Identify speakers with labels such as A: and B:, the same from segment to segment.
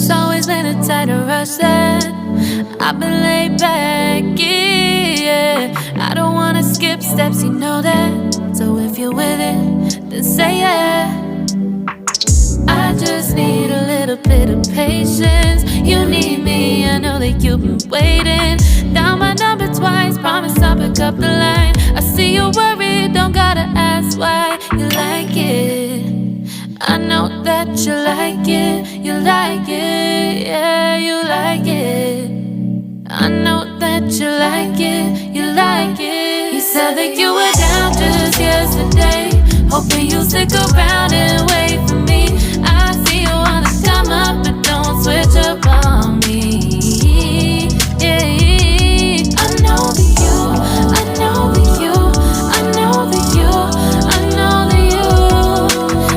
A: just always been a type to rush that. I've been laid back, yeah. I don't wanna skip steps, you know that. So if you're with it, then say yeah. I just need a little bit of patience. You need me, I know that you've been waiting. Down my number twice, promise I'll pick up the line. I see you worried, don't gotta ask why. You like it, I know that you like it. You like it, yeah, you like it. I know that you like it, you like it. You said that you were down just yesterday, hoping you'll stick around and wait for me. I see you wanna come up, but don't switch up on me. Yeah, I know that you, I know that you, I know that you, I know that you.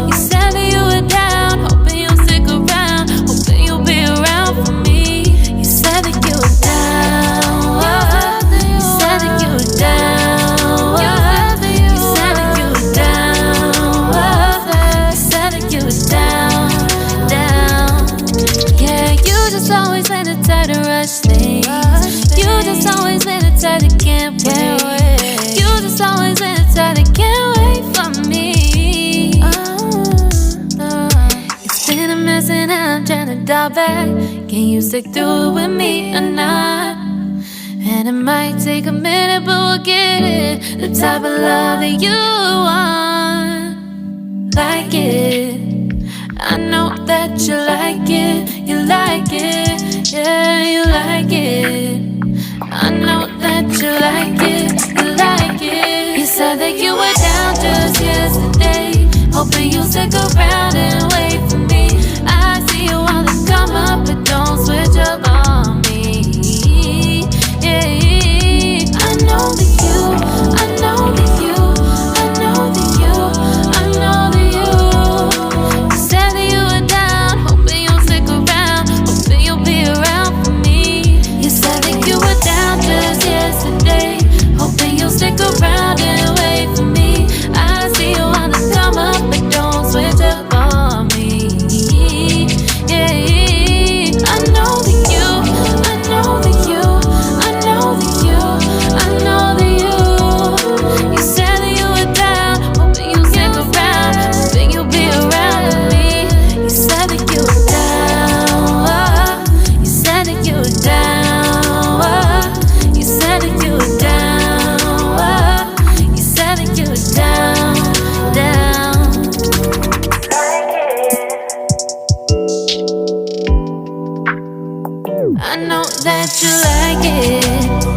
A: You said that you were down, hoping you'll stick around, hoping you'll be around for me. You said that you were down, you said that you were down, you said that you were down, you said that you were down, down. Yeah, you just always been the type to rush things. You just always been the type that can't wait. You just always been the type that can't wait for me. It's been a mess and I'm trying to dial back. Can you stick through it with me or not? And it might take a minute, but we'll get it. The type of love that you want, like it. I know that you like it, you like it, yeah, you like it. I know that you like it, you like it. You said that you were down just yesterday, hoping you'll stick around and wait for me. I see you wanna come up, but don't switch up on me. Yeah, I know that you, I know that you, I know that you, I know that you. You said that you were down, hoping you'll stick around, hoping you'll be around for me. You said that you were down just yesterday, hoping you'll stick around and wait for me. I see you wanna come up, but don't switch up on me. Yeah, I know that you, I know that you, I know that you, I know that you. You said that you were down, hoping you'll stick around, hoping you'll be around with me. You said that you were down, you said that you were down, you said that you were down, you said that you were down, down. I know that you like it.